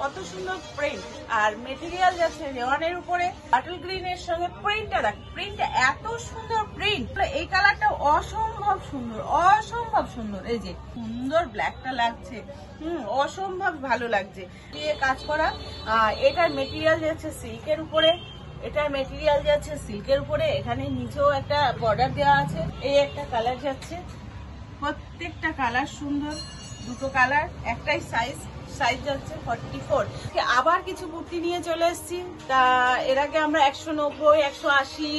কত সুন্দর প্রিন্ট আর মেটেরিয়াল যাচ্ছে রেওয়ানের উপরে বাটল গ্রিনের সঙ্গে প্রিন্টটা দেখ, প্রিন্টটা এত সুন্দর প্রিন্ট। এই কালারটা অসম্ভব সুন্দর, অসম্ভব সুন্দর। এই যে সুন্দর ব্ল্যাকটা লাগছে, অসম্ভব ভালো লাগছে দিয়ে কাজ করা। এটার মেটেরিয়াল যাচ্ছে সিল্কের উপরে, এটার মেটেরিয়াল যাচ্ছে সিল্কের উপরে। এখানে নিচেও একটা বর্ডার দেওয়া আছে। এই একটা কালার যাচ্ছে, প্রত্যেকটা কালার সুন্দর, দুটো কালার, একটাই সাইজ যাচ্ছে 44। আবার কিছু কুর্তি নিয়ে চলে এসেছি। তা এর আগে আমরা 190, 180,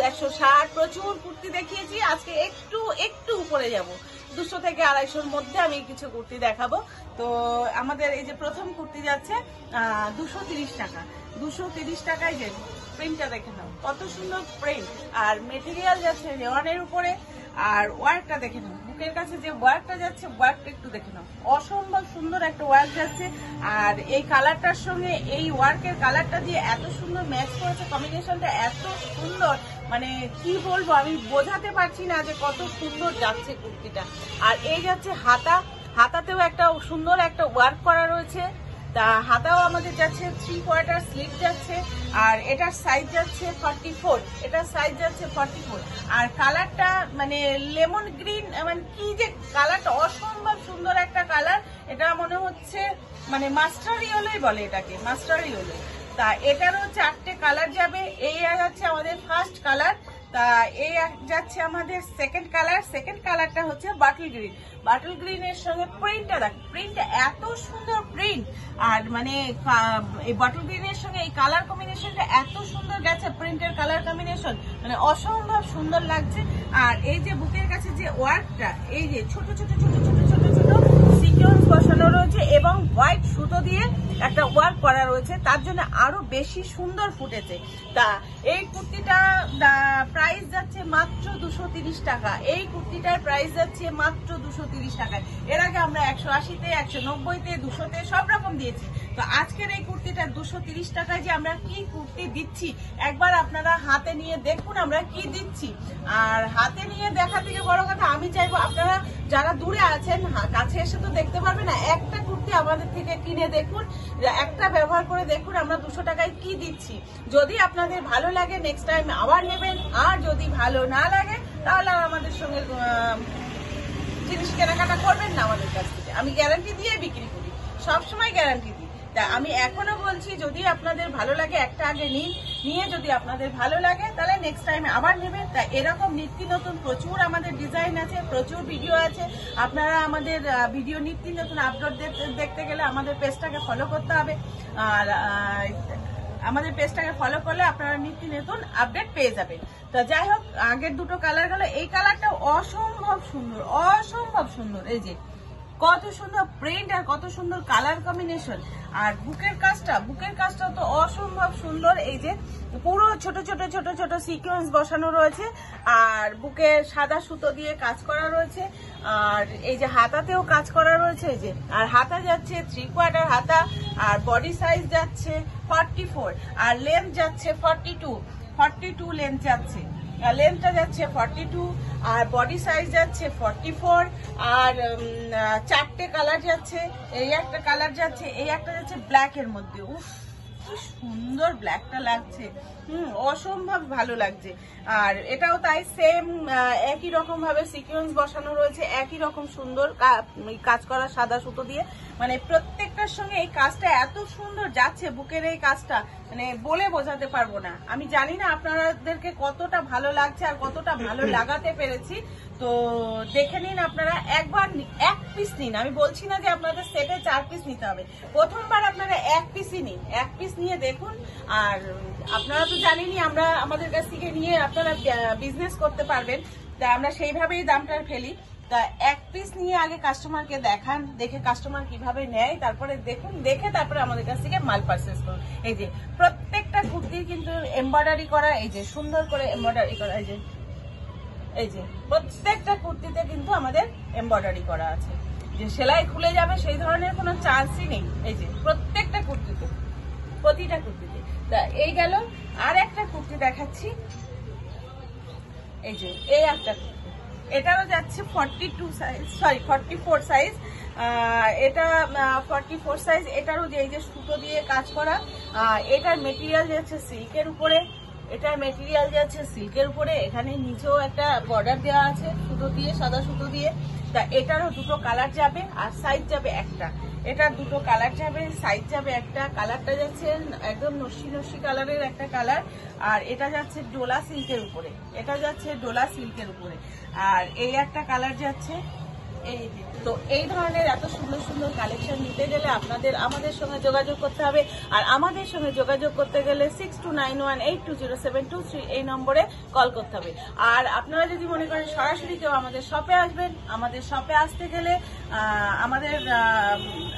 160 প্রচুর কুর্তি দেখিয়েছি। আজকে একটু উপরে যাব, 200 থেকে 250-র মধ্যে আমি কিছু কুর্তি দেখাবো। তো আমাদের এই যে প্রথম কুর্তি যাচ্ছে 230 টাকা। 230 টাকায় যে প্রিন্টটা দেখে নাও, কত সুন্দর প্রিন্ট আর মেটেরিয়াল যাচ্ছে রেওয়ানের উপরে। আর ওয়ার্কটা দেখে নাও, বুকের কাছে যে ওয়ার্কটা যাচ্ছে, ওয়ার্কটা একটু দেখে নাও, অসম্ভব সুন্দর একটা ওয়ার্ক যাচ্ছে। আর এই কালারটার সঙ্গে এই ওয়ার্কের কালারটা দিয়ে এত সুন্দর ম্যাচ করেছে, কম্বিনেশনটা এত সুন্দর, মানে কি বলবো, আমি বোঝাতে পারছি না যে কত সুন্দর যাচ্ছে কুর্তিটা। আর এই যাচ্ছে হাতাতেও একটা সুন্দর একটা ওয়ার্ক করা রয়েছে। তা হাতাও আমাদের যাচ্ছে 3/4 স্লিভ যাচ্ছে। আর এটার সাইজ যাচ্ছে 44, এটার সাইজ যাচ্ছে 44। আর কালারটা মানে লেমন গ্রিন, মানে কি যে কালারটা, অসম্ভব সুন্দর একটা কালার। এটা মনে হচ্ছে মানে মাস্টার ইয়েলোই বলে এটাকে, মাস্টার ইয়েলো। তা এটারও 4টে কালার যাবে। এই যাচ্ছে আমাদের ফার্স্ট কালার। তা এই যাচ্ছে আমাদের সেকেন্ড কালার। সেকেন্ড কালারটা হচ্ছে বাটল গ্রিন। বাটল গ্রিনের সঙ্গে প্রিন্টটা দেখ, প্রিন্টটা এত সুন্দর প্রিন্ট। আর মানে এই বাটল গ্রিনের সঙ্গে এই কালার কম্বিনেশনটা এত সুন্দর গেছে, প্রিন্টের কালার কম্বিনেশন মানে অসম্ভব সুন্দর লাগছে। আর এই যে বুকের কাছে যে ওয়ার্কটা, এই যে ছোট ছোট ছোট ছোট ছোট ছোট সিকোয়েন্স বসানো রয়েছে এবং হোয়াইট সুতো দিয়ে একটা ওয়ার্ক করা রয়েছে, তার জন্য আরো বেশি সুন্দর ফুটেছে। তা এই কুর্তিটা প্রাইস যাচ্ছে মাত্র 230 টাকা। এই কুর্তিটার প্রাইস যাচ্ছে মাত্র 230 টাকায়। এর আগে আমরা 180-তে, 190-তে, 200-তে সব রকম দিয়েছি। তো আজকের এই কুর্তিটা 230 টাকায় যে আমরা কি কুর্তি দিচ্ছি, একবার আপনারা হাতে নিয়ে দেখুন আমরা কি দিচ্ছি। আর হাতে নিয়ে দেখা থেকে বড় কথা, আমি চাইবো আপনারা যারা দূরে আছেন কাছে এসে তো দেখতে পারবে না, একটা কুর্তি আমাদের থেকে কিনে দেখুন, একটা ব্যবহার করে দেখুন আমরা 200 টাকায় কি দিচ্ছি। যদি আপনাদের ভালো লাগে নেক্সট টাইম আবার নেবেন, আর যদি ভালো না লাগে তাহলে আমাদের সঙ্গে জিনিস কেনাকাটা করবেন না আমাদের কাছ থেকে। আমি গ্যারান্টি দিয়ে বিক্রি করি, সবসময় গ্যারান্টি দিই। তা আমি এখনো বলছি, যদি আপনাদের ভালো লাগে একটা আগে নিন, নিয়ে যদি আপনাদের ভালো লাগে তাহলে নেক্সট টাইম আবার নেবেন। তা এরকম নিত্য নতুন প্রচুর আমাদের ডিজাইন আছে, প্রচুর ভিডিও আছে। আপনারা আমাদের ভিডিও নিত্য নতুন আপলোড দেখতে গেলে আমাদের পেজটাকে ফলো করতে হবে। আর আমাদের পেজটাকে ফলো করলে আপনারা নিত্য নতুন আপডেট পেয়ে যাবেন। তো যাই হোক, আগের দুটো কালার গেল, এই কালারটা অসম্ভব সুন্দর, অসম্ভব সুন্দর। এই যে কত সুন্দর প্রিন্ট আর কত সুন্দর কালার কম্বিনেশন। আর বুকের কাজটা তো অসম্ভব সুন্দর। এই যে পুরো ছোট ছোট ছোট ছোট সিকোয়েন্স বসানো রয়েছে, আর বুকে সাদা সুতো দিয়ে কাজ করা রয়েছে। আর এই যে হাতাতেও কাজ করা রয়েছে। এই যে আর হাতা যাচ্ছে 3/4 হাতা। আর বডি সাইজ যাচ্ছে 44, আর লেন্থ যাচ্ছে 42 লেন্থ যাচ্ছে। লেন্থটা যাচ্ছে 42, আর বডি সাইজ যাচ্ছে 44। আর 4টে কালার যাচ্ছে। এই একটা কালার যাচ্ছে, এই একটা যাচ্ছে ব্ল্যাক এর মধ্যে। উফ, কি সুন্দর ব্ল্যাকটা লাগছে, অসম্ভব ভালো লাগছে। আর এটাও তাই, সেম একই রকম ভাবে সিকোয়েন্স বসানো রয়েছে, একই রকম সুন্দর কাজ করা সাদা সুতো দিয়ে। মানে প্রত্যেকটার সঙ্গে এই কাজটা এত সুন্দর যাচ্ছে, বুকের এই কাজটা মানে বলে বোঝাতে পারবো না। আমি জানি না আপনাদেরকে কতটা ভালো লাগছে আর কতটা ভালো লাগাতে পেরেছি। তো দেখে নিন আপনারা, একবার এক পিস নিন। আমি বলছি না যে আপনাদের সেটে 4 পিস নিতে হবে, প্রথমবার আপনারা 1 পিসই নিন, 1 পিস নিয়ে দেখুন। আর আপনারা তো জানেনই আমরা আমাদের কাছ থেকে নিয়ে আপনারা বিজনেস করতে পারবেন, তা আমরা সেইভাবেই দামটা ফেলি। তা 1 পিস নিয়ে আগে কাস্টমারকে দেখান, দেখে কাস্টমার কিভাবে নেয়, তারপরে দেখুন, দেখে তারপরে আমাদের কাছ থেকে মাল পারচেস করুন। এই যে প্রত্যেকটা কুর্তির কিন্তু এমব্রয়ডারি করা, এই যে সুন্দর করে এমব্রয়ডারি করা। এই যে প্রত্যেকটা কুর্তিতে কিন্তু আমাদের এমব্রয়ডারি করা আছে, যে সেলাই খুলে যাবে সেই ধরনের কোনো চান্সই নেই। এই যে প্রত্যেকটা কুর্তিতে, প্রতিটা কুর্তিতে। তা এই গেল। আর একটা কুর্তি দেখাচ্ছি। এই যে এই একটা কুর্তি, এটারও যাচ্ছে 42 সাইজ, সরি 44 সাইজ। এটা 44 সাইজ। এটারও যে এই যে সুতো দিয়ে কাজ করা, এটার মেটেরিয়াল যাচ্ছে সিল্কের উপরে, এটার মেটেরিয়াল যাচ্ছে সিল্কের উপরে। এখানে নিচেও একটা বর্ডার দেওয়া আছে সুতো দিয়ে, সাদা সুতো দিয়ে। তা এটারও দুটো কালার যাবে আর সাইজ যাবে একটা। এটার দুটো কালার যাবে, সাইজ যাবে একটা। কালারটা যাচ্ছে একদম নস্যি নস্যি কালারের একটা কালার, আর এটা যাচ্ছে ডোলা সিল্কের উপরে, এটা যাচ্ছে ডোলা সিল্কের উপরে। আর এই একটা কালার যাচ্ছে এই যে। তো এই ধরনের এত সুন্দর সুন্দর কালেকশন নিতে গেলে আপনাদের আমাদের সঙ্গে যোগাযোগ করতে হবে। আর আমাদের সঙ্গে যোগাযোগ করতে গেলে 6291820723 এই নম্বরে কল করতে হবে। আর আপনারা যদি মনে করেন সরাসরি কেউ আমাদের শপে আসবেন, আমাদের শপে আসতে গেলে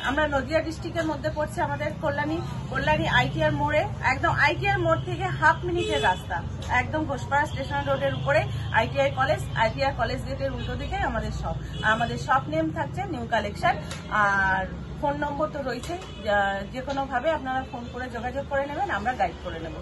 আমরা নদিয়া ডিস্ট্রিক্টের মধ্যে পড়ছে আমাদের কল্যাণী আইটিআর মোড়ে, একদম আইটিআর মোড় থেকে হাফ মিনিটের রাস্তা, একদম ঘোষপাড়া স্টেশন রোডের উপরে আইটিআর কলেজ গেটের উল্টো দিকে আমাদের শপ। আমাদের শপ নেম থাকছে নিউ কালেকশন। আর ফোন নম্বর তো রয়েছে, যে কোনো ভাবে আপনারা ফোন করে যোগাযোগ করে নেবেন, আমরা গাইড করে নেব।